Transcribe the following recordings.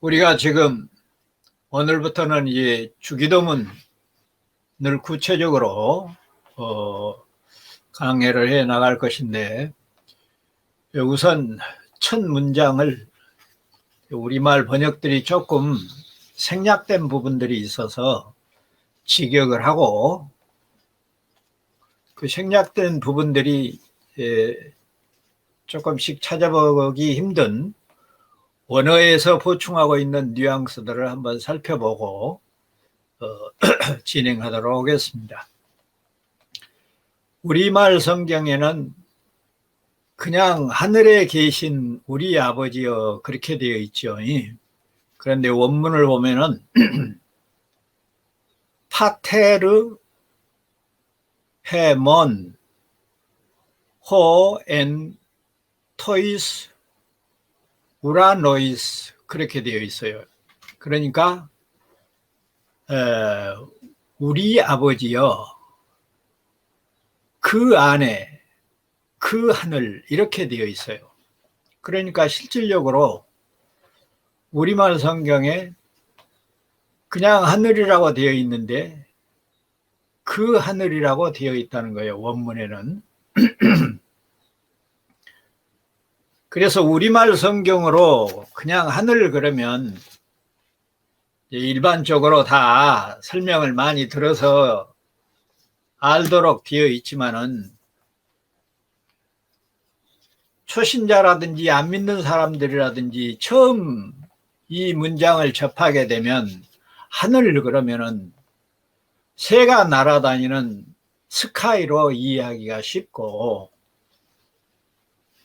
우리가 지금 오늘부터는 이 주기도문을 구체적으로 강해를 해 나갈 것인데, 우선 첫 문장을 우리말 번역들이 조금 생략된 부분들이 있어서 직역을 하고, 그 생략된 부분들이 조금씩 찾아보기 힘든 원어에서 보충하고 있는 뉘앙스들을 한번 살펴보고 진행하도록 하겠습니다. 우리말 성경에는 그냥 하늘에 계신 우리 아버지여 그렇게 되어 있죠. 그런데 원문을 보면은 파테르 헤먼 호엔 토이스 우라노이스 그렇게 되어 있어요. 그러니까 우리 아버지여 그 안에 그 하늘 이렇게 되어 있어요. 그러니까 실질적으로 우리말 성경에 그냥 하늘이라고 되어 있는데 그 하늘이라고 되어 있다는 거예요. 원문에는. 그래서 우리말 성경으로 그냥 하늘 그러면 일반적으로 다 설명을 많이 들어서 알도록 되어 있지만은 초신자라든지 안 믿는 사람들이라든지 처음 이 문장을 접하게 되면 하늘 그러면은 새가 날아다니는 스카이로 이해하기가 쉽고,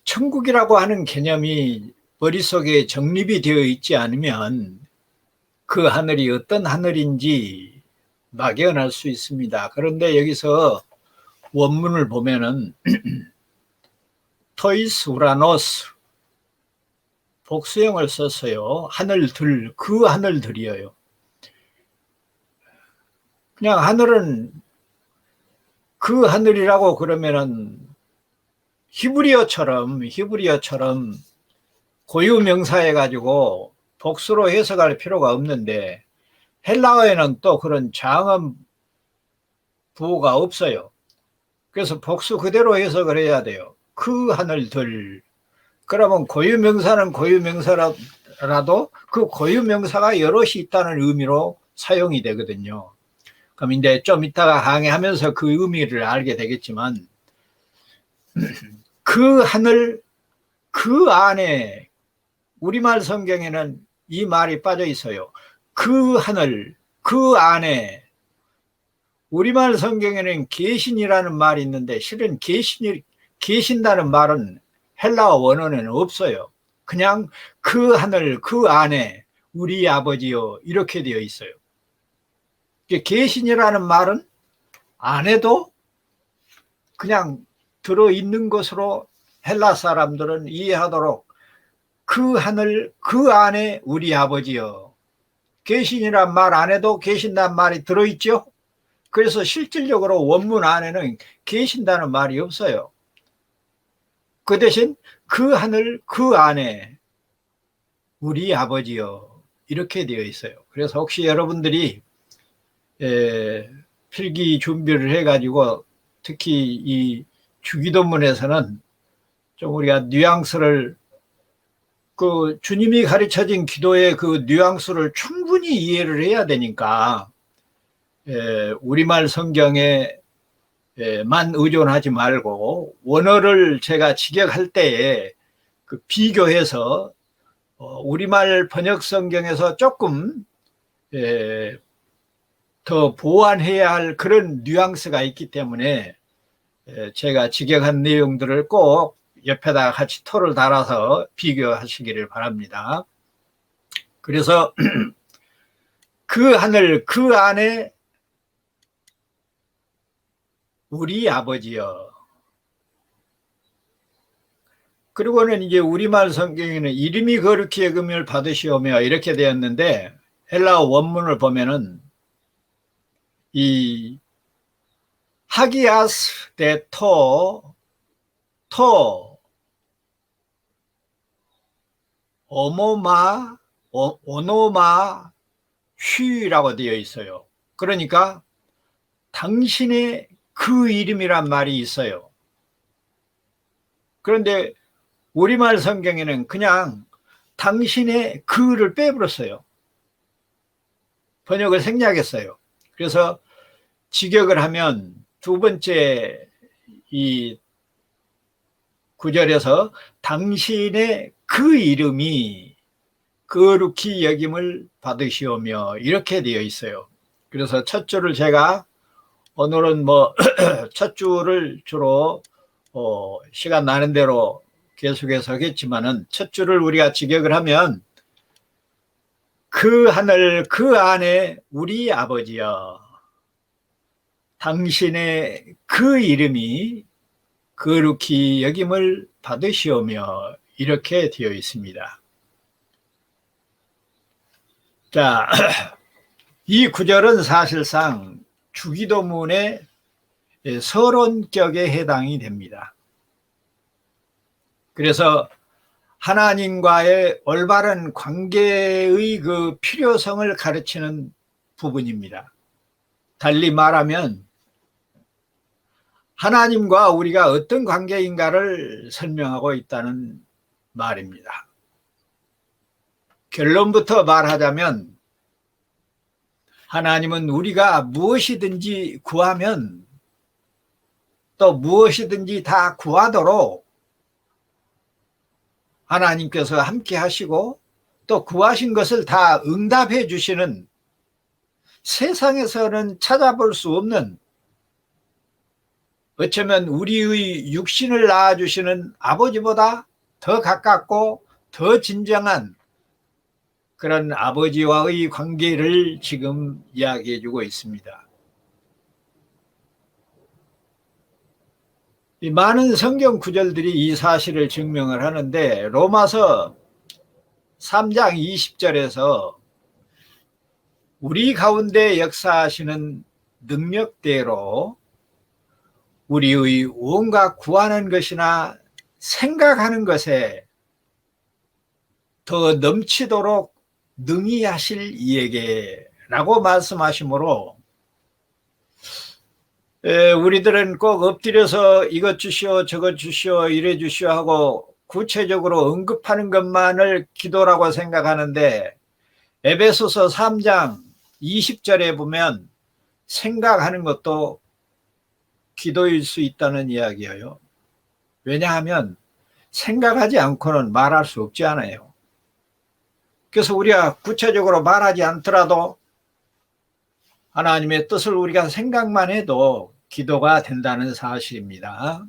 천국이라고 하는 개념이 머릿속에 정립이 되어 있지 않으면 그 하늘이 어떤 하늘인지 막연할 수 있습니다. 그런데 여기서 원문을 보면은 토이스 우라노스 복수형을 썼어요. 하늘들, 그 하늘들이에요. 그냥 하늘은 그 하늘이라고 그러면은 히브리어처럼 고유명사해 가지고 복수로 해석할 필요가 없는데, 헬라어에는 또 그런 장음 부호가 없어요. 그래서 복수 그대로 해석을 해야 돼요. 그 하늘들. 그러면 고유명사는 고유명사라도 그 고유명사가 여럿이 있다는 의미로 사용이 되거든요. 그럼 이제 좀 이따가 강의하면서 그 의미를 알게 되겠지만, 그 하늘, 그 안에 우리말 성경에는 이 말이 빠져 있어요. 그 하늘, 그 안에. 우리말 성경에는 계신이라는 말이 있는데 실은 계신다는 말은 헬라어 원어에는 없어요. 그냥 그 하늘, 그 안에 우리 아버지요 이렇게 되어 있어요. 계신이라는 말은 안에도 그냥 들어있는 것으로 헬라 사람들은 이해하도록 그 하늘, 그 안에 우리 아버지요. 계신이란 말 안에도 계신다는 말이 들어있죠. 그래서 실질적으로 원문 안에는 계신다는 말이 없어요. 그 대신 그 하늘, 그 안에 우리 아버지요 이렇게 되어 있어요. 그래서 혹시 여러분들이 필기 준비를 해가지고 특히 이 주기도문에서는 좀 우리가 뉘앙스를, 그 주님이 가르쳐진 기도의 그 뉘앙스를 충분히 이해를 해야 되니까 우리말 성경에만 의존하지 말고 원어를 제가 직역할 때에 그 비교해서 우리말 번역 성경에서 조금 더 보완해야 할 그런 뉘앙스가 있기 때문에 제가 직역한 내용들을 꼭 옆에다가 같이 토를 달아서 비교하시기를 바랍니다. 그래서 그 하늘, 그 안에 우리 아버지여. 그리고는 이제 우리말 성경에는 이름이 거룩히 여김을 받으시오며 이렇게 되었는데, 헬라어 원문을 보면은 이 하기아스 데토 토 오모마 오노마 휘라고 되어 있어요. 그러니까 당신의 그 이름이란 말이 있어요. 그런데 우리말 성경에는 그냥 당신의 그를 빼버렸어요. 번역을 생략했어요. 그래서 직역을 하면 두 번째 이 구절에서 당신의 그 이름이 거룩히 여김을 받으시오며 이렇게 되어 있어요. 그래서 첫 줄을 제가 오늘은 첫 줄을 주로 시간 나는 대로 계속해서 하겠지만은 첫 줄을 우리가 직역을 하면 그 하늘 그 안에 우리 아버지여 당신의 그 이름이 거룩히 여김을 받으시오며 이렇게 되어 있습니다. 자, 이 구절은 사실상 주기도문의 서론격에 해당이 됩니다. 그래서 하나님과의 올바른 관계의 그 필요성을 가르치는 부분입니다. 달리 말하면 하나님과 우리가 어떤 관계인가를 설명하고 있다는 말입니다. 결론부터 말하자면 하나님은 우리가 무엇이든지 구하면 또 무엇이든지 다 구하도록 하나님께서 함께 하시고 또 구하신 것을 다 응답해 주시는 세상에서는 찾아볼 수 없는 어쩌면 우리의 육신을 낳아주시는 아버지보다 더 가깝고 더 진정한 그런 아버지와의 관계를 지금 이야기해 주고 있습니다. 이 많은 성경 구절들이 이 사실을 증명을 하는데 로마서 3장 20절에서 우리 가운데 역사하시는 능력대로 우리의 온갖 구하는 것이나 생각하는 것에 더 넘치도록 능히 하실 이에게 라고 말씀하시므로 우리들은 꼭 엎드려서 이것 주시오 저것 주시오 이래 주시오 하고 구체적으로 언급하는 것만을 기도라고 생각하는데 에베소서 3장 20절에 보면 생각하는 것도 기도일 수 있다는 이야기예요. 왜냐하면 생각하지 않고는 말할 수 없지 않아요. 그래서 우리가 구체적으로 말하지 않더라도 하나님의 뜻을 우리가 생각만 해도 기도가 된다는 사실입니다.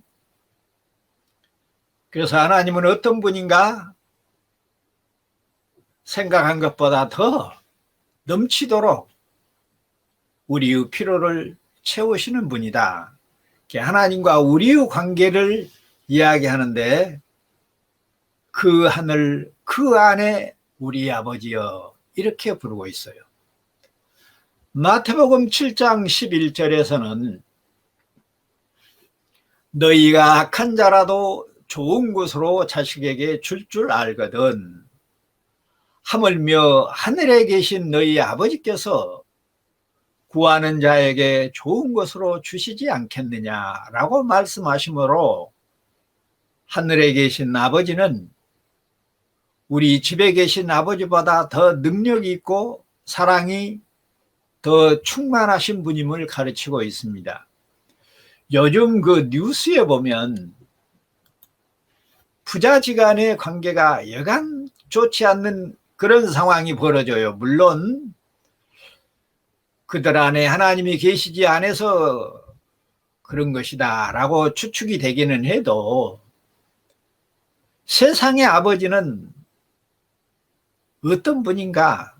그래서 하나님은 어떤 분인가? 생각한 것보다 더 넘치도록 우리의 필요를 채우시는 분이다. 하나님과 우리의 관계를 이야기하는데 그 하늘 그 안에 우리 아버지여 이렇게 부르고 있어요. 마태복음 7장 11절에서는 너희가 악한 자라도 좋은 것으로 자식에게 줄 줄 알거든 하물며 하늘에 계신 너희 아버지께서 구하는 자에게 좋은 것으로 주시지 않겠느냐라고 말씀하시므로 하늘에 계신 아버지는 우리 집에 계신 아버지보다 더 능력이 있고 사랑이 더 충만하신 분임을 가르치고 있습니다. 요즘 그 뉴스에 보면 부자지간의 관계가 여간 좋지 않는 그런 상황이 벌어져요. 물론 그들 안에 하나님이 계시지 않아서 그런 것이다 라고 추측이 되기는 해도 세상의 아버지는 어떤 분인가?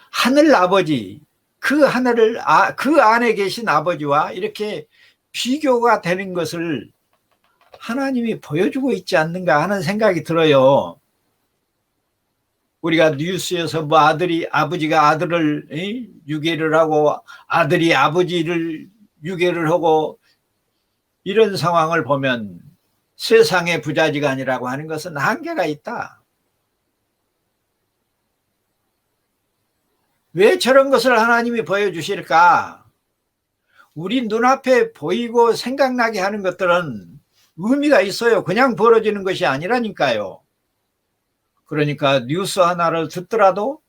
하늘 아버지, 그 하늘을 그 안에 계신 아버지와 이렇게 비교가 되는 것을 하나님이 보여주고 있지 않는가 하는 생각이 들어요. 우리가 뉴스에서 아버지가 아들을 유괴를 하고 아들이 아버지를 유괴를 하고 이런 상황을 보면 세상의 부자지간이라고 하는 것은 한계가 있다. 왜 저런 것을 하나님이 보여주실까? 우리 눈앞에 보이고 생각나게 하는 것들은 의미가 있어요. 그냥 벌어지는 것이 아니라니까요. 그러니까 뉴스 하나를 듣더라도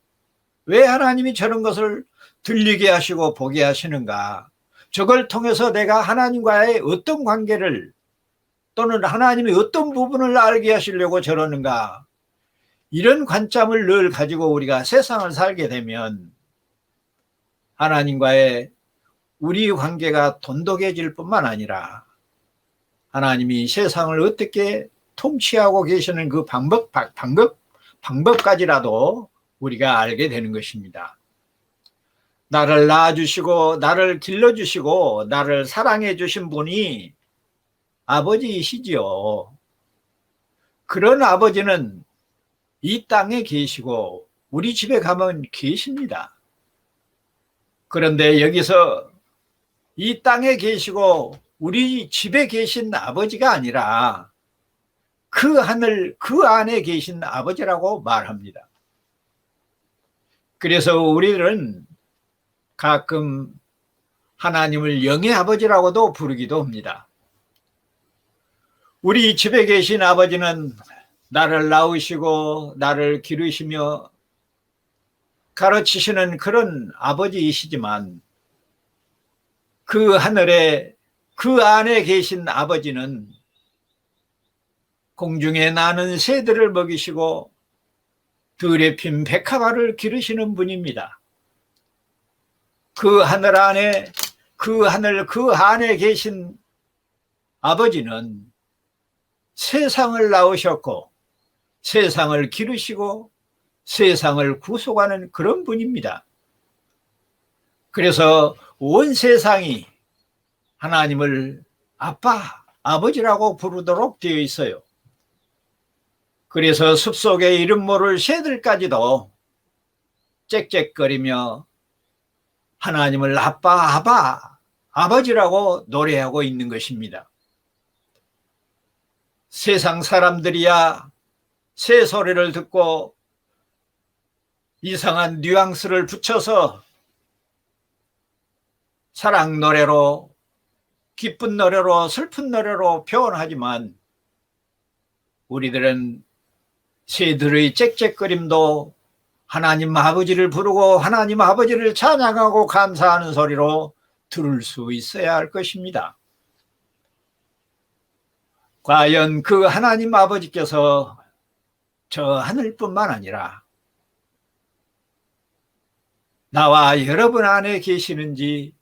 왜 하나님이 저런 것을 들리게 하시고 보게 하시는가? 저걸 통해서 내가 하나님과의 어떤 관계를 또는 하나님이 어떤 부분을 알게 하시려고 저러는가? 이런 관점을 늘 가지고 우리가 세상을 살게 되면 하나님과의 우리 관계가 돈독해질 뿐만 아니라 하나님이 세상을 어떻게 통치하고 계시는 그 방법까지라도 우리가 알게 되는 것입니다. 나를 낳아주시고 나를 길러주시고 나를 사랑해 주신 분이 아버지이시지요. 그런 아버지는 이 땅에 계시고 우리 집에 가면 계십니다. 그런데 여기서 이 땅에 계시고 우리 집에 계신 아버지가 아니라 그 하늘 그 안에 계신 아버지라고 말합니다. 그래서 우리는 가끔 하나님을 영의 아버지라고도 부르기도 합니다. 우리 집에 계신 아버지는 나를 낳으시고 나를 기르시며 가르치시는 그런 아버지이시지만 그 하늘에 그 안에 계신 아버지는 공중에 나는 새들을 먹이시고 들에 핀 백합화를 기르시는 분입니다. 그 하늘 안에 그 안에 계신 아버지는 세상을 낳으셨고 세상을 기르시고 세상을 구속하는 그런 분입니다. 그래서 온 세상이 하나님을 아빠, 아버지라고 부르도록 되어 있어요. 그래서 숲속에 이름 모를 새들까지도 짹짹거리며 하나님을 아빠, 아버지라고 노래하고 있는 것입니다. 세상 사람들이야 새 소리를 듣고 이상한 뉘앙스를 붙여서 사랑 노래로, 기쁜 노래로, 슬픈 노래로 표현하지만 우리들은 새들의 짹짹거림도 하나님 아버지를 부르고 하나님 아버지를 찬양하고 감사하는 소리로 들을 수 있어야 할 것입니다. 과연 그 하나님 아버지께서 저 하늘뿐만 아니라 나와 여러분 안에 계시는지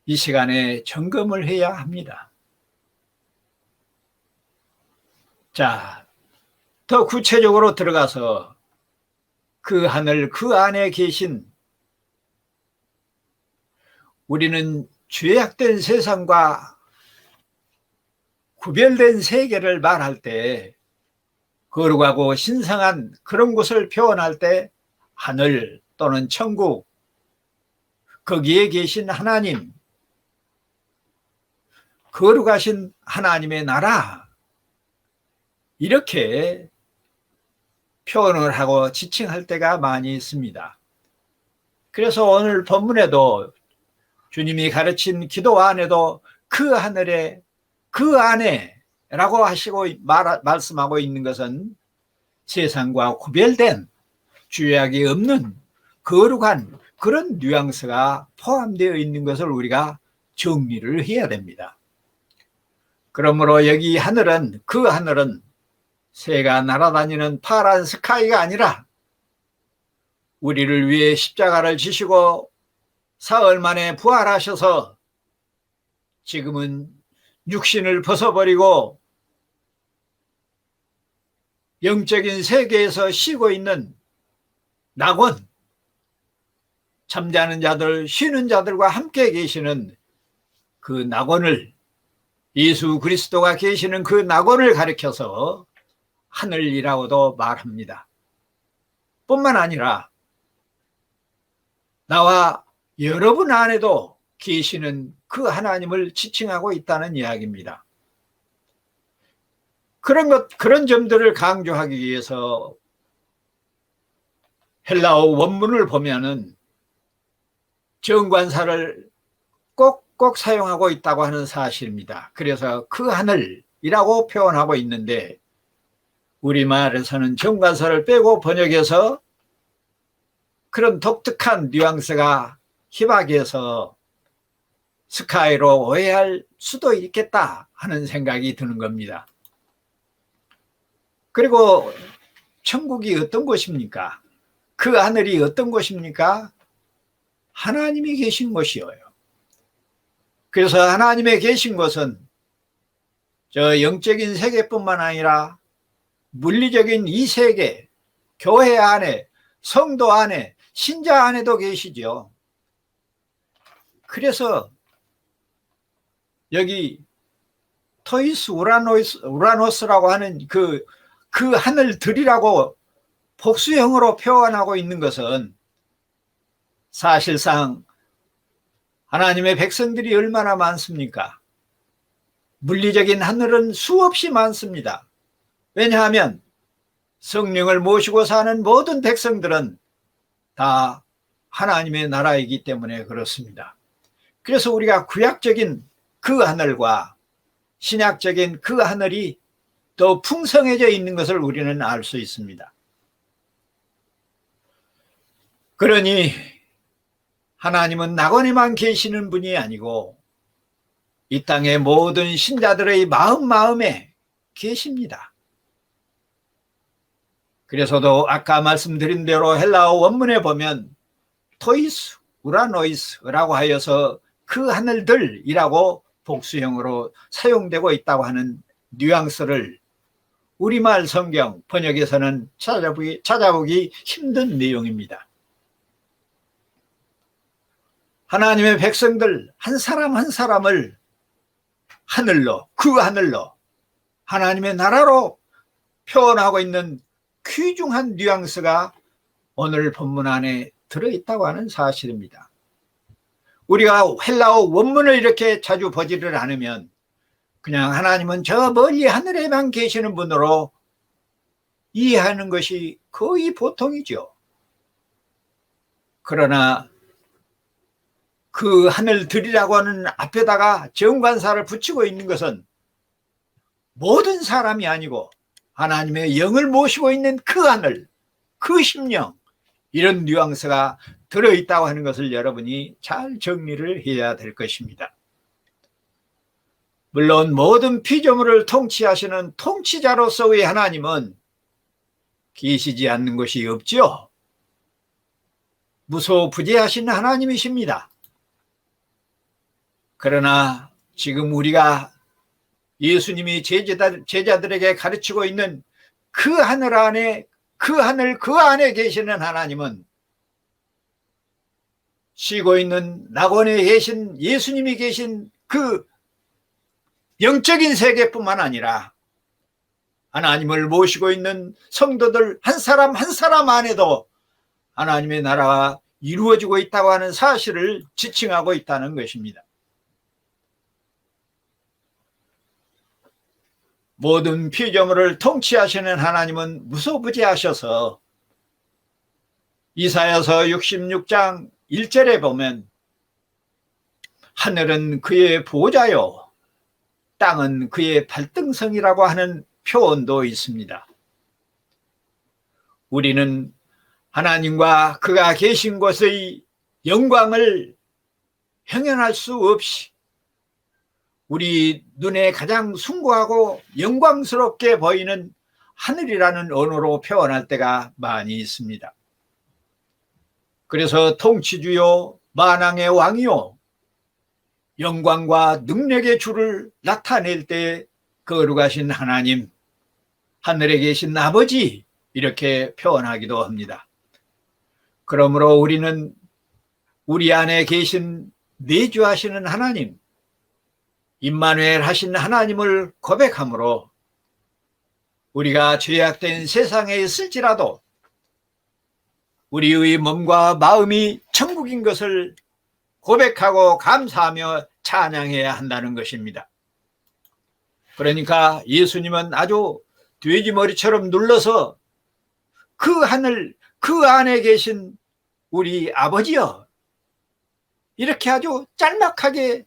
이 시간에 점검을 해야 합니다. 자, 더 구체적으로 들어가서 그 하늘 그 안에 계신 우리는 죄악된 세상과 구별된 세계를 말할 때 거룩하고 신성한 그런 곳을 표현할 때 하늘 또는 천국 거기에 계신 하나님 거룩하신 하나님의 나라 이렇게 표현을 하고 지칭할 때가 많이 있습니다. 그래서 오늘 본문에도 주님이 가르친 기도 안에도 그 하늘에 그 안에 라고 하시고 말씀하고 있는 것은 세상과 구별된 죄악이 없는 거룩한 그런 뉘앙스가 포함되어 있는 것을 우리가 정리를 해야 됩니다. 그러므로 여기 하늘은 그 하늘은 새가 날아다니는 파란 스카이가 아니라 우리를 위해 십자가를 지시고 사흘 만에 부활하셔서 지금은 육신을 벗어버리고 영적인 세계에서 쉬고 있는 낙원, 잠자는 자들, 쉬는 자들과 함께 계시는 그 낙원을 예수 그리스도가 계시는 그 낙원을 가리켜서 하늘이라고도 말합니다. 뿐만 아니라 나와 여러분 안에도 계시는 그 하나님을 지칭하고 있다는 이야기입니다. 그런 점들을 강조하기 위해서 헬라어 원문을 보면은 정관사를 꼭꼭 사용하고 있다고 하는 사실입니다. 그래서 그 하늘이라고 표현하고 있는데 우리말에서는 정관사를 빼고 번역해서 그런 독특한 뉘앙스가 희박해서 스카이로 오해할 수도 있겠다 하는 생각이 드는 겁니다. 그리고 천국이 어떤 곳입니까? 그 하늘이 어떤 곳입니까? 하나님이 계신 곳이에요. 그래서 하나님의 계신 곳은 저 영적인 세계뿐만 아니라 물리적인 이 세계, 교회 안에, 성도 안에, 신자 안에도 계시죠. 그래서 여기 토이스 우라노스라고 하는 그 하늘들이라고 복수형으로 표현하고 있는 것은 사실상 하나님의 백성들이 얼마나 많습니까? 물리적인 하늘은 수없이 많습니다. 왜냐하면 성령을 모시고 사는 모든 백성들은 다 하나님의 나라이기 때문에 그렇습니다. 그래서 우리가 구약적인 그 하늘과 신약적인 그 하늘이 더 풍성해져 있는 것을 우리는 알 수 있습니다. 그러니 하나님은 낙원에만 계시는 분이 아니고 이 땅의 모든 신자들의 마음에 계십니다. 그래서도 아까 말씀드린 대로 헬라어 원문에 보면 토이스, 우라노이스라고 하여서 그 하늘들이라고 복수형으로 사용되고 있다고 하는 뉘앙스를 우리말 성경 번역에서는 찾아보기 힘든 내용입니다. 하나님의 백성들 한 사람 한 사람을 하늘로, 그 하늘로, 하나님의 나라로 표현하고 있는 귀중한 뉘앙스가 오늘 본문 안에 들어있다고 하는 사실입니다. 우리가 헬라어 원문을 이렇게 자주 보지를 않으면 그냥 하나님은 저 멀리 하늘에만 계시는 분으로 이해하는 것이 거의 보통이죠. 그러나 그 하늘들이라고 하는 앞에다가 정관사를 붙이고 있는 것은 모든 사람이 아니고 하나님의 영을 모시고 있는 그 하늘, 그 심령, 이런 뉘앙스가 들어있다고 하는 것을 여러분이 잘 정리를 해야 될 것입니다. 물론 모든 피조물을 통치하시는 통치자로서의 하나님은 계시지 않는 것이 없죠. 무소부재하신 하나님이십니다. 그러나 지금 우리가 예수님이 제자들에게 가르치고 있는 그 하늘 안에, 그 하늘 그 안에 계시는 하나님은 쉬고 있는 낙원에 계신 예수님이 계신 그 영적인 세계뿐만 아니라 하나님을 모시고 있는 성도들 한 사람 한 사람 안에도 하나님의 나라가 이루어지고 있다고 하는 사실을 지칭하고 있다는 것입니다. 모든 피조물을 통치하시는 하나님은 무소부재하셔서 이사야서 66장 1절에 보면 하늘은 그의 보좌요 땅은 그의 발등성이라고 하는 표현도 있습니다. 우리는 하나님과 그가 계신 곳의 영광을 형연할 수 없이 우리 눈에 가장 숭고하고 영광스럽게 보이는 하늘이라는 언어로 표현할 때가 많이 있습니다. 그래서 통치주요 만왕의 왕이요 영광과 능력의 주를 나타낼 때 거룩하신 하나님, 하늘에 계신 아버지 이렇게 표현하기도 합니다. 그러므로 우리는 우리 안에 계신 내주하시는 하나님, 임마누엘 하신 하나님을 고백함으로 우리가 죄악된 세상에 있을지라도 우리의 몸과 마음이 천국인 것을 고백하고 감사하며 찬양해야 한다는 것입니다. 그러니까 예수님은 아주 돼지머리처럼 눌러서 그 하늘 그 안에 계신 우리 아버지여, 이렇게 아주 짤막하게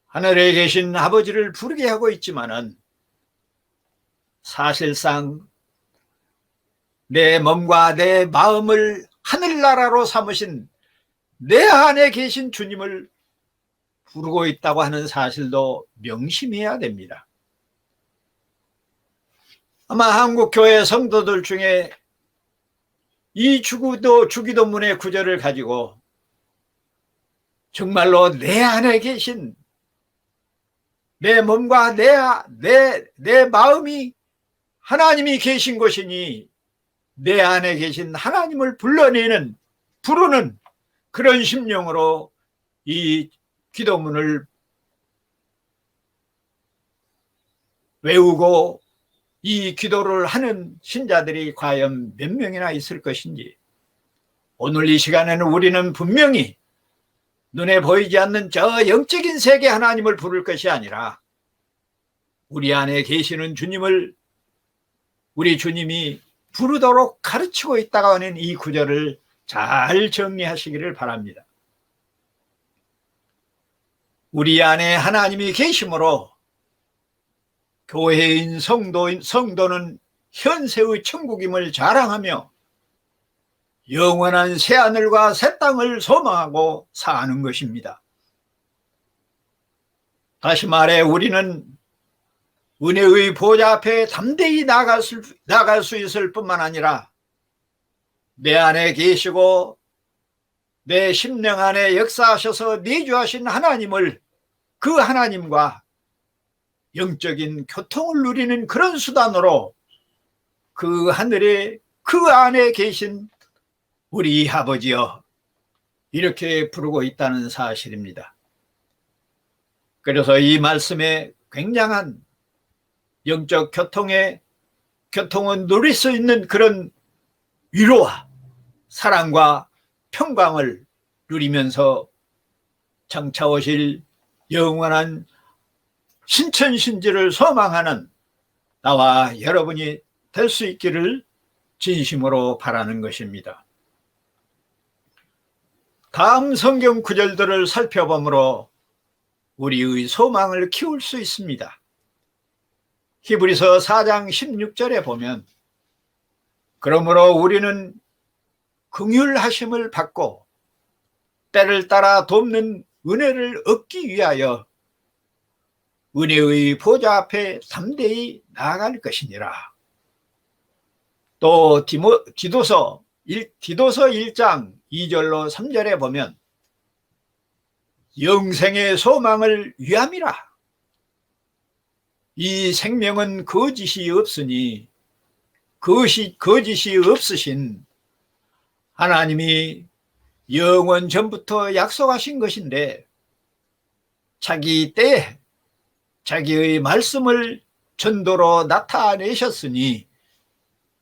하늘에 계신 아버지를 부르게 하고 있지만은 사실상 내 몸과 내 마음을 하늘나라로 삼으신 내 안에 계신 주님을 부르고 있다고 하는 사실도 명심해야 됩니다. 아마 한국 교회 성도들 중에 이 주기도문의 구절을 가지고 정말로 내 안에 계신 내 몸과 내 마음이 하나님이 계신 것이니 내 안에 계신 하나님을 부르는 그런 심령으로 이 기도문을 외우고 이 기도를 하는 신자들이 과연 몇 명이나 있을 것인지, 오늘 이 시간에는 우리는 분명히 눈에 보이지 않는 저 영적인 세계 하나님을 부를 것이 아니라 우리 안에 계시는 주님을 우리 주님이 부르도록 가르치고 있다고 하는 이 구절을 잘 정리하시기를 바랍니다. 우리 안에 하나님이 계심으로 교회인 성도는 현세의 천국임을 자랑하며 영원한 새하늘과 새 땅을 소망하고 사는 것입니다. 다시 말해 우리는 은혜의 보좌 앞에 담대히 나갈 수 있을 뿐만 아니라 내 안에 계시고 내 심령 안에 역사하셔서 내주하신 하나님을, 그 하나님과 영적인 교통을 누리는 그런 수단으로 그 하늘에 그 안에 계신 우리 아버지여, 이렇게 부르고 있다는 사실입니다. 그래서 이 말씀에 굉장한 영적 교통은 누릴 수 있는 그런 위로와 사랑과 평강을 누리면서 장차 오실 영원한 신천신지를 소망하는 나와 여러분이 될 수 있기를 진심으로 바라는 것입니다. 다음 성경 구절들을 살펴보므로 우리의 소망을 키울 수 있습니다. 히브리서 4장 16절에 보면, 그러므로 우리는 긍휼하심을 받고 때를 따라 돕는 은혜를 얻기 위하여 은혜의 보좌 앞에 담대히 나아갈 것이니라. 또 디도서 1장 2절로 3절에 보면 영생의 소망을 위함이라. 이 생명은 거짓이 없으니 거짓이 없으신 하나님이 영원 전부터 약속하신 것인데 자기 때에 자기의 말씀을 전도로 나타내셨으니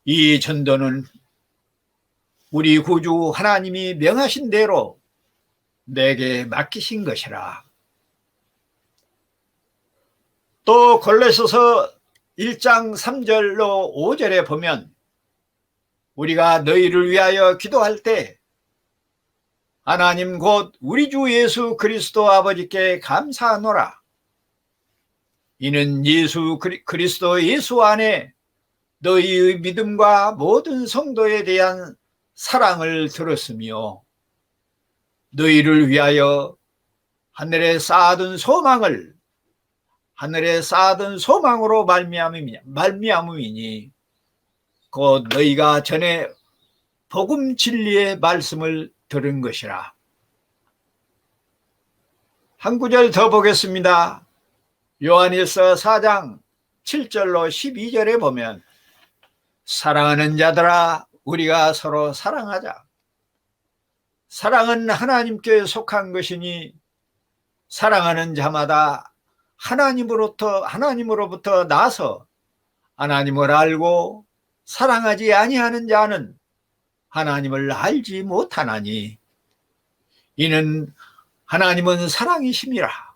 이 전도는 우리 구주 하나님이 명하신 대로 내게 맡기신 것이라. 또 골로새서 1장 3절로 5절에 보면 우리가 너희를 위하여 기도할 때 하나님 곧 우리 주 예수 그리스도 아버지께 감사하노라. 이는 그리스도 예수 안에 너희의 믿음과 모든 성도에 대한 사랑을 들었으며 너희를 위하여 하늘에 쌓아둔 소망으로 말미암음이니 곧 너희가 전에 복음 진리의 말씀을 들은 것이라. 한 구절 더 보겠습니다. 요한일서 4장 7절로 12절에 보면 사랑하는 자들아 우리가 서로 사랑하자. 사랑은 하나님께 속한 것이니 사랑하는 자마다 하나님으로부터 나서 하나님을 알고 사랑하지 아니하는 자는 하나님을 알지 못하나니 이는 하나님은 사랑이심이라.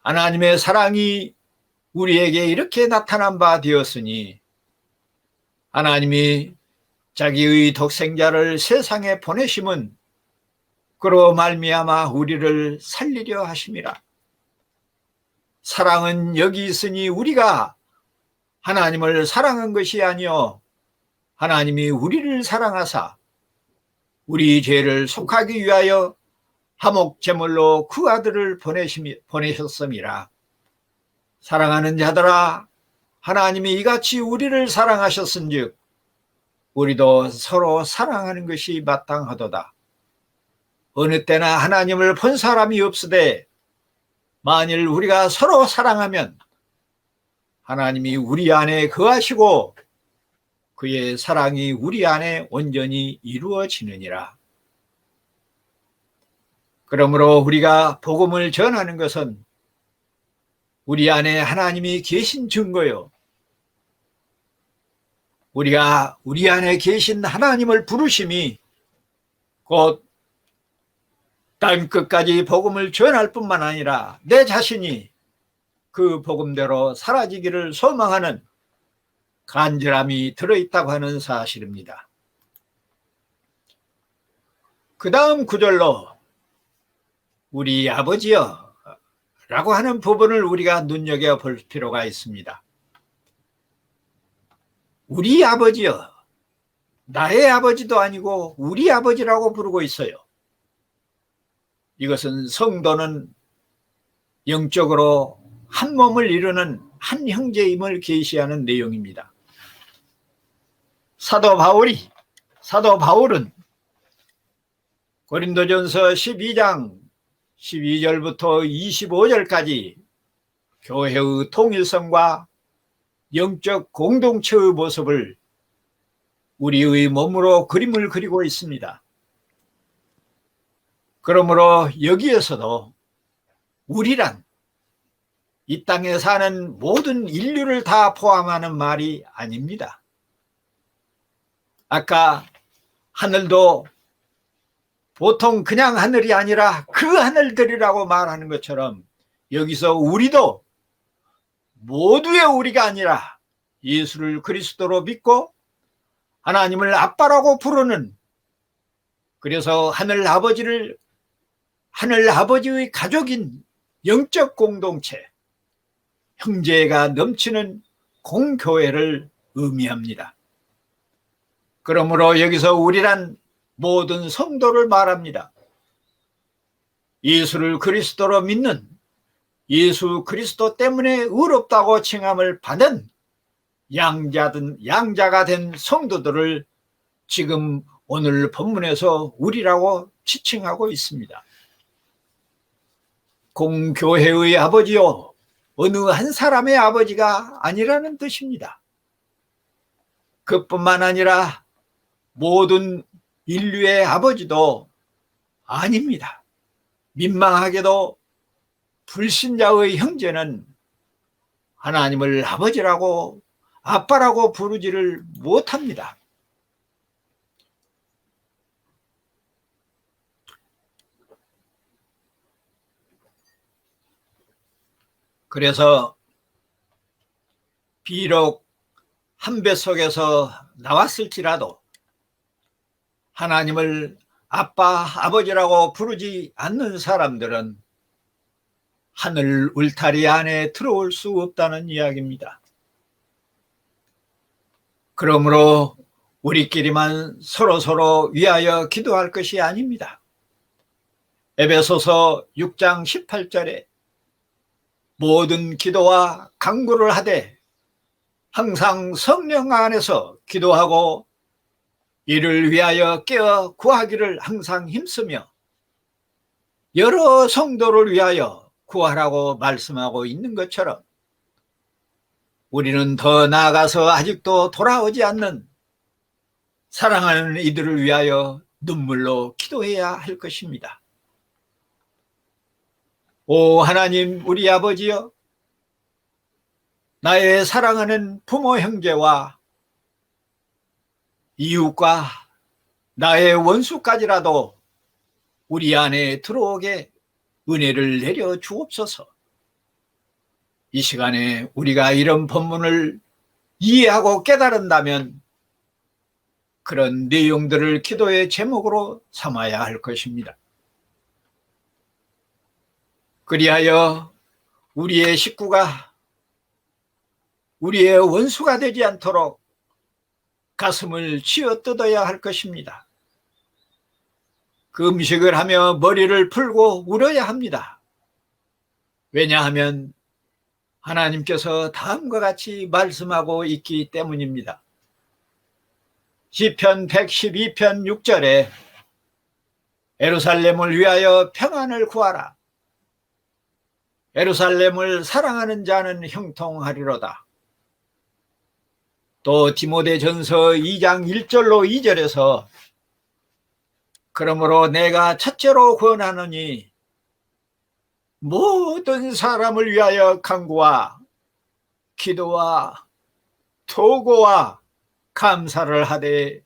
하나님의 사랑이 우리에게 이렇게 나타난 바 되었으니 하나님이 자기의 독생자를 세상에 보내심은 그로 말미암아 우리를 살리려 하심이라. 사랑은 여기 있으니 우리가 하나님을 사랑한 것이 아니요 하나님이 우리를 사랑하사 우리 죄를 속하기 위하여 화목 제물로 그 아들을 보내셨음이라. 사랑하는 자들아, 하나님이 이같이 우리를 사랑하셨은즉 우리도 서로 사랑하는 것이 마땅하도다. 어느 때나 하나님을 본 사람이 없으되 만일 우리가 서로 사랑하면 하나님이 우리 안에 거하시고 그의 사랑이 우리 안에 온전히 이루어지느니라. 그러므로 우리가 복음을 전하는 것은 우리 안에 하나님이 계신 증거요. 우리가 우리 안에 계신 하나님을 부르심이 곧 땅 끝까지 복음을 전할 뿐만 아니라 내 자신이 그 복음대로 사라지기를 소망하는 간절함이 들어있다고 하는 사실입니다. 그 다음 구절로 우리 아버지여 라고 하는 부분을 우리가 눈여겨볼 필요가 있습니다. 우리 아버지여, 나의 아버지도 아니고 우리 아버지라고 부르고 있어요. 이것은 성도는 영적으로 한 몸을 이루는 한 형제임을 계시하는 내용입니다. 사도 바울은 고린도전서 12장 12절부터 25절까지 교회의 통일성과 영적 공동체의 모습을 우리의 몸으로 그림을 그리고 있습니다. 그러므로 여기에서도 우리란 이 땅에 사는 모든 인류를 다 포함하는 말이 아닙니다. 아까 하늘도 보통 그냥 하늘이 아니라 그 하늘들이라고 말하는 것처럼 여기서 우리도 모두의 우리가 아니라 예수를 그리스도로 믿고 하나님을 아빠라고 부르는, 그래서 하늘 아버지의 가족인 영적 공동체, 형제가 넘치는 공교회를 의미합니다. 그러므로 여기서 우리란 모든 성도를 말합니다. 예수를 그리스도로 믿는, 예수 그리스도 때문에 의롭다고 칭함을 받은 양자가 된 성도들을 지금 오늘 본문에서 우리라고 지칭하고 있습니다. 공교회의 아버지요, 어느 한 사람의 아버지가 아니라는 뜻입니다. 그뿐만 아니라 모든 인류의 아버지도 아닙니다. 민망하게도 불신자의 형제는 하나님을 아버지라고 아빠라고 부르지를 못합니다. 그래서 비록 한 뱃속에서 나왔을지라도 하나님을 아빠, 아버지라고 부르지 않는 사람들은 하늘 울타리 안에 들어올 수 없다는 이야기입니다. 그러므로 우리끼리만 서로 위하여 기도할 것이 아닙니다. 에베소서 6장 18절에 모든 기도와 간구를 하되 항상 성령 안에서 기도하고 이를 위하여 깨어 구하기를 항상 힘쓰며 여러 성도를 위하여 구하라고 말씀하고 있는 것처럼 우리는 더 나아가서 아직도 돌아오지 않는 사랑하는 이들을 위하여 눈물로 기도해야 할 것입니다. 오 하나님, 우리 아버지여, 나의 사랑하는 부모 형제와 이웃과 나의 원수까지라도 우리 안에 들어오게 은혜를 내려 주옵소서. 이 시간에 우리가 이런 본문을 이해하고 깨달은다면 그런 내용들을 기도의 제목으로 삼아야 할 것입니다. 그리하여 우리의 식구가 우리의 원수가 되지 않도록 가슴을 쥐어뜯어야 할 것입니다. 그 음식을 하며 머리를 풀고 울어야 합니다. 왜냐하면 하나님께서 다음과 같이 말씀하고 있기 때문입니다. 시편 112편 6절에 예루살렘을 위하여 평안을 구하라. 예루살렘을 사랑하는 자는 형통하리로다. 또 디모데전서 2장 1절로 2절에서 그러므로 내가 첫째로 권하노니 모든 사람을 위하여 간구와 기도와 토고와 감사를 하되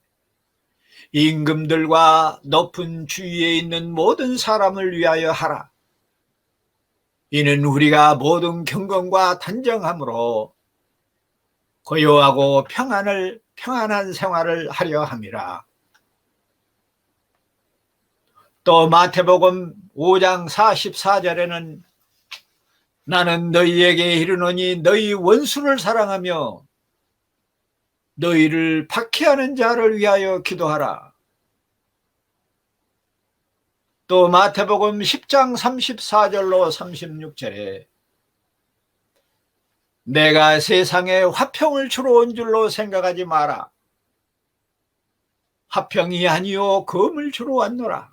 임금들과 높은 주위에 있는 모든 사람을 위하여 하라. 이는 우리가 모든 경건과 단정함으로 고요하고 평안한 생활을 하려 함이라. 또 마태복음 5장 44절에는 나는 너희에게 이르노니 너희 원수를 사랑하며 너희를 박해하는 자를 위하여 기도하라. 또 마태복음 10장 34절로 36절에 내가 세상에 화평을 주러 온 줄로 생각하지 마라. 화평이 아니요 검을 주러 왔노라.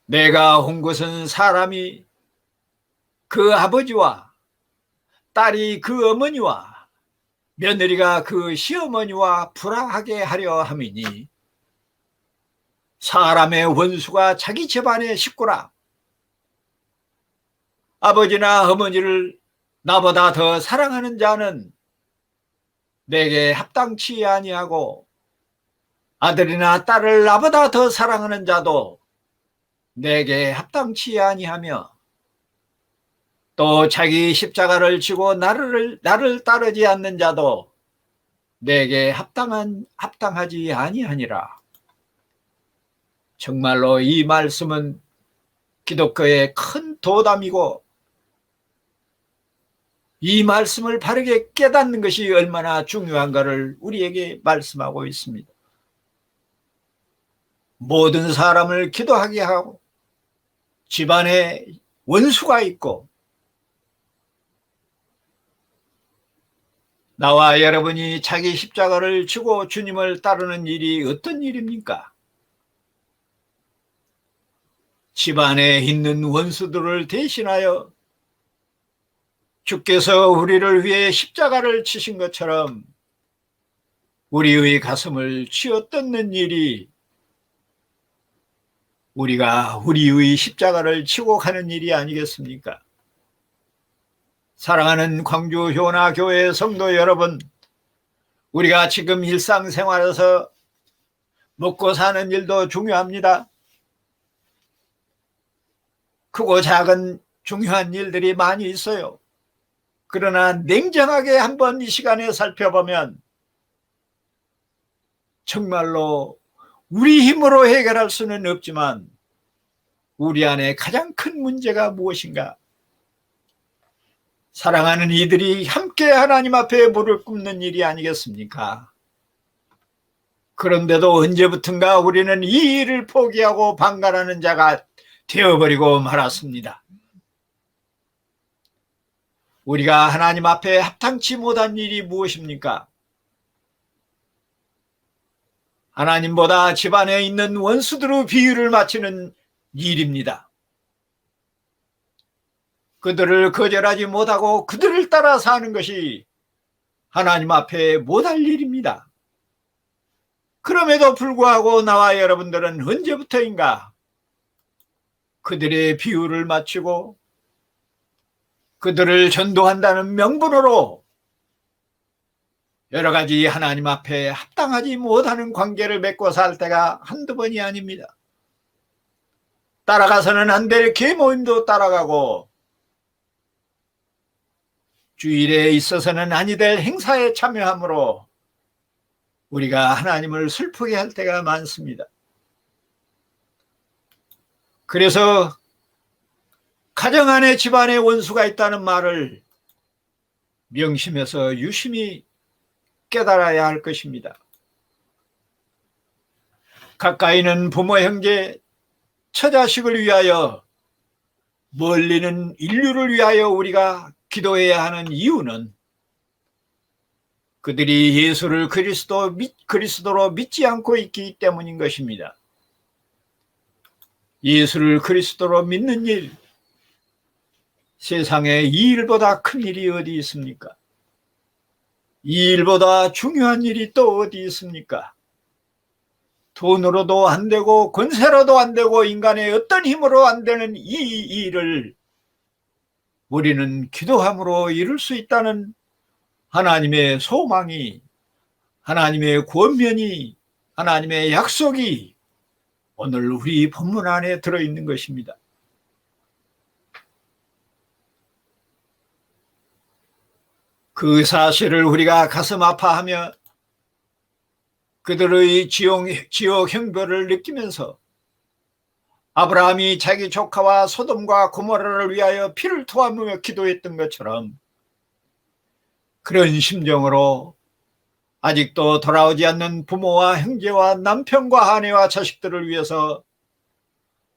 내가 온 것은 사람이 그 아버지와 딸이 그 어머니와 며느리가 그 시어머니와 불화하게 하려 함이니 사람의 원수가 자기 집안의 식구라. 아버지나 어머니를 나보다 더 사랑하는 자는 내게 합당치 아니하고 아들이나 딸을 나보다 더 사랑하는 자도 내게 합당치 아니하며 또 자기 십자가를 지고 나를 따르지 않는 자도 내게 합당하지 아니하니라. 정말로 이 말씀은 기독교의 큰 도담이고 이 말씀을 바르게 깨닫는 것이 얼마나 중요한가를 우리에게 말씀하고 있습니다. 모든 사람을 기도하게 하고 집안에 원수가 있고 나와 여러분이 자기 십자가를 지고 주님을 따르는 일이 어떤 일입니까? 집안에 있는 원수들을 대신하여 주께서 우리를 위해 십자가를 치신 것처럼 우리의 가슴을 쥐어뜯는 일이 우리가 우리의 십자가를 치고 가는 일이 아니겠습니까? 사랑하는 광주 효나교회 성도 여러분, 우리가 지금 일상생활에서 먹고 사는 일도 중요합니다. 크고 작은 중요한 일들이 많이 있어요. 그러나 냉정하게 한번 이 시간에 살펴보면 정말로 우리 힘으로 해결할 수는 없지만 우리 안에 가장 큰 문제가 무엇인가? 사랑하는 이들이 함께 하나님 앞에 무릎 꿇는 일이 아니겠습니까? 그런데도 언제부턴가 우리는 이 일을 포기하고 방관하는 자가 되어버리고 말았습니다. 우리가 하나님 앞에 합당치 못한 일이 무엇입니까? 하나님보다 집안에 있는 원수들의 비유를 맞추는 일입니다. 그들을 거절하지 못하고 그들을 따라 사는 것이 하나님 앞에 못할 일입니다. 그럼에도 불구하고 나와 여러분들은 언제부터인가 그들의 비유를 맞추고 그들을 전도한다는 명분으로 여러 가지 하나님 앞에 합당하지 못하는 관계를 맺고 살 때가 한두 번이 아닙니다. 따라가서는 안 될 계모임도 따라가고 주일에 있어서는 아니 될 행사에 참여함으로 우리가 하나님을 슬프게 할 때가 많습니다. 그래서 가정 안에 집안에 원수가 있다는 말을 명심해서 유심히 깨달아야 할 것입니다. 가까이는 부모, 형제, 처자식을 위하여, 멀리는 인류를 위하여 우리가 기도해야 하는 이유는 그들이 예수를 그리스도로 믿지 않고 있기 때문인 것입니다. 예수를 그리스도로 믿는 일, 세상에 이 일보다 큰 일이 어디 있습니까? 이 일보다 중요한 일이 또 어디 있습니까? 돈으로도 안 되고 권세로도 안 되고 인간의 어떤 힘으로 안 되는 이 일을 우리는 기도함으로 이룰 수 있다는 하나님의 소망이, 하나님의 권면이, 하나님의 약속이 오늘 우리 본문 안에 들어있는 것입니다. 그 사실을 우리가 가슴 아파하며 그들의 지옥 형벌을 느끼면서 아브라함이 자기 조카와 소돔과 고모라를 위하여 피를 토하며 기도했던 것처럼 그런 심정으로 아직도 돌아오지 않는 부모와 형제와 남편과 아내와 자식들을 위해서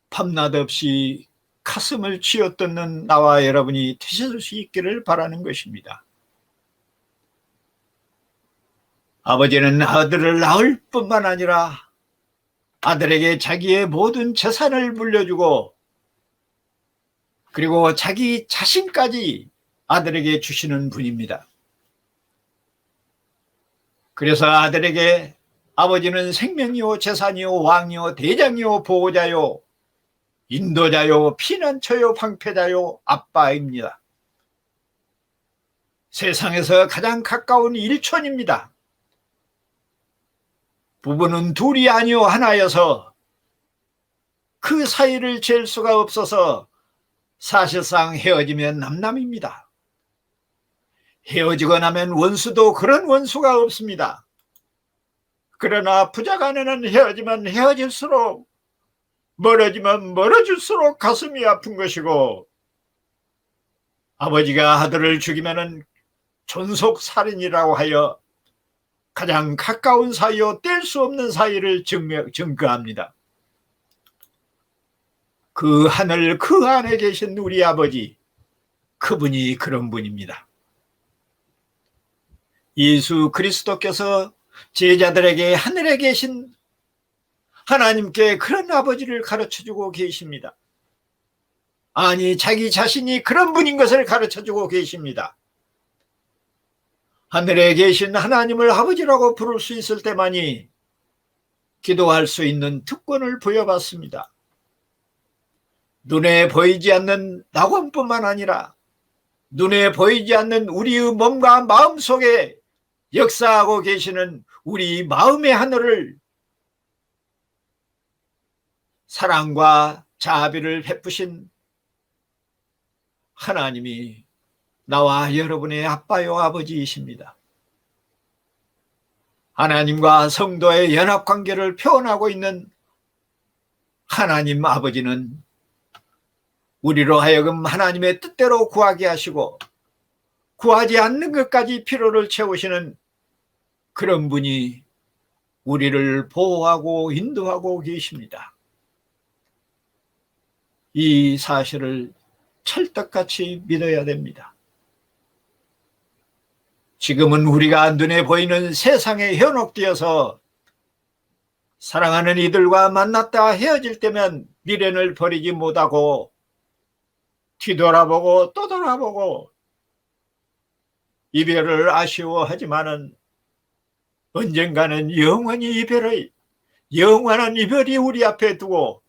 밤낮 없이 가슴을 쥐어뜯는 나와 여러분이 되실 수 있기를 바라는 것입니다. 아버지는 아들을 낳을 뿐만 아니라 아들에게 자기의 모든 재산을 물려주고 그리고 자기 자신까지 아들에게 주시는 분입니다. 그래서 아들에게 아버지는 생명이요 재산이요 왕이요 대장이요 보호자요 인도자요 피난처요 방패자요 아빠입니다. 세상에서 가장 가까운 일촌입니다. 부부는 둘이 아니요 하나여서 그 사이를 잴 수가 없어서 사실상 헤어지면 남남입니다. 헤어지고 나면 원수도 그런 원수가 없습니다. 그러나 부자간에는 헤어지면 헤어질수록 멀어지면 멀어질수록 가슴이 아픈 것이고 아버지가 아들을 죽이면 존속살인이라고 하여 가장 가까운 사이요 뗄 수 없는 사이를 증거합니다. 그 하늘 그 안에 계신 우리 아버지, 그분이 그런 분입니다. 예수 그리스도께서 제자들에게 하늘에 계신 하나님께 그런 아버지를 가르쳐주고 계십니다. 아니, 자기 자신이 그런 분인 것을 가르쳐주고 계십니다. 하늘에 계신 하나님을 아버지라고 부를 수 있을 때만이 기도할 수 있는 특권을 부여받습니다. 눈에 보이지 않는 낙원뿐만 아니라 눈에 보이지 않는 우리의 몸과 마음 속에 역사하고 계시는 우리 마음의 하늘을 사랑과 자비를 베푸신 하나님이 나와 여러분의 아빠요 아버지이십니다. 하나님과 성도의 연합관계를 표현하고 있는 하나님 아버지는 우리로 하여금 하나님의 뜻대로 구하게 하시고 구하지 않는 것까지 필요를 채우시는 그런 분이 우리를 보호하고 인도하고 계십니다. 이 사실을 찰떡같이 믿어야 됩니다. 지금은 우리가 눈에 보이는 세상에 현혹되어서 사랑하는 이들과 만났다 헤어질 때면 미련을 버리지 못하고 뒤돌아보고 또 돌아보고 이별을 아쉬워하지만은 언젠가는 영원한 이별이 우리 앞에 두고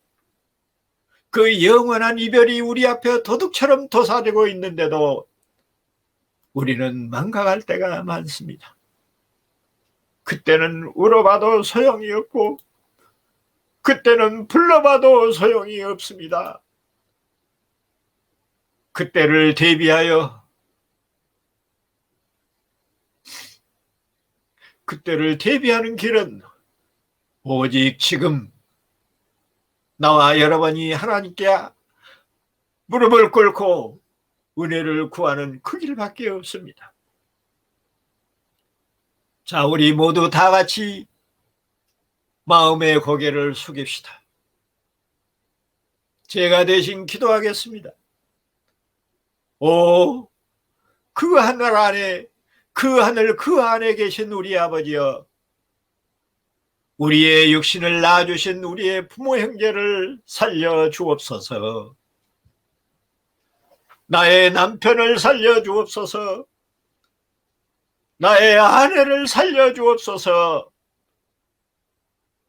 그 영원한 이별이 우리 앞에 도둑처럼 도사리고 있는데도 우리는 망각할 때가 많습니다. 그때는 울어봐도 소용이 없고 그때는 불러봐도 소용이 없습니다. 그때를 대비하는 길은 오직 지금 나와 여러분이 하나님께 무릎을 꿇고 은혜를 구하는 그 길밖에 없습니다. 자, 우리 모두 다 같이 마음의 고개를 숙입시다. 제가 대신 기도하겠습니다. 오, 그 하늘 안에, 그 하늘 그 안에 계신 우리 아버지여, 우리의 육신을 낳아주신 우리의 부모 형제를 살려 주옵소서. 나의 남편을 살려 주옵소서. 나의 아내를 살려 주옵소서.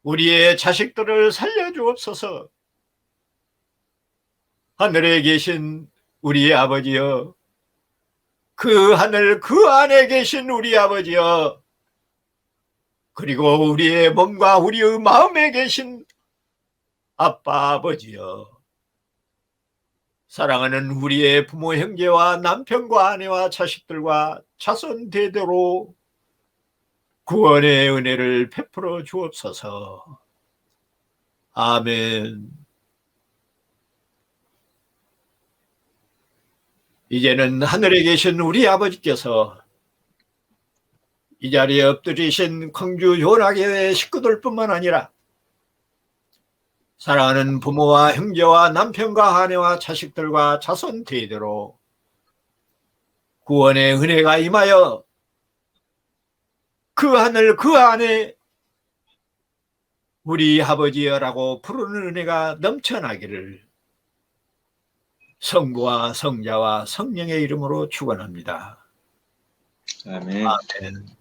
우리의 자식들을 살려 주옵소서. 하늘에 계신 우리 아버지여, 그 하늘 그 안에 계신 우리 아버지여, 그리고 우리의 몸과 우리의 마음에 계신 아빠 아버지여, 사랑하는 우리의 부모 형제와 남편과 아내와 자식들과 자손 대대로 구원의 은혜를 베풀어 주옵소서. 아멘. 이제는 하늘에 계신 우리 아버지께서 이 자리에 엎드리신 광주 요락교회 식구들뿐만 아니라 사랑하는 부모와 형제와 남편과 아내와 자식들과 자손 대대로 구원의 은혜가 임하여 그 하늘 그 안에 우리 아버지여라고 부르는 은혜가 넘쳐나기를 성부와 성자와 성령의 이름으로 축원합니다. 아멘. 아멘.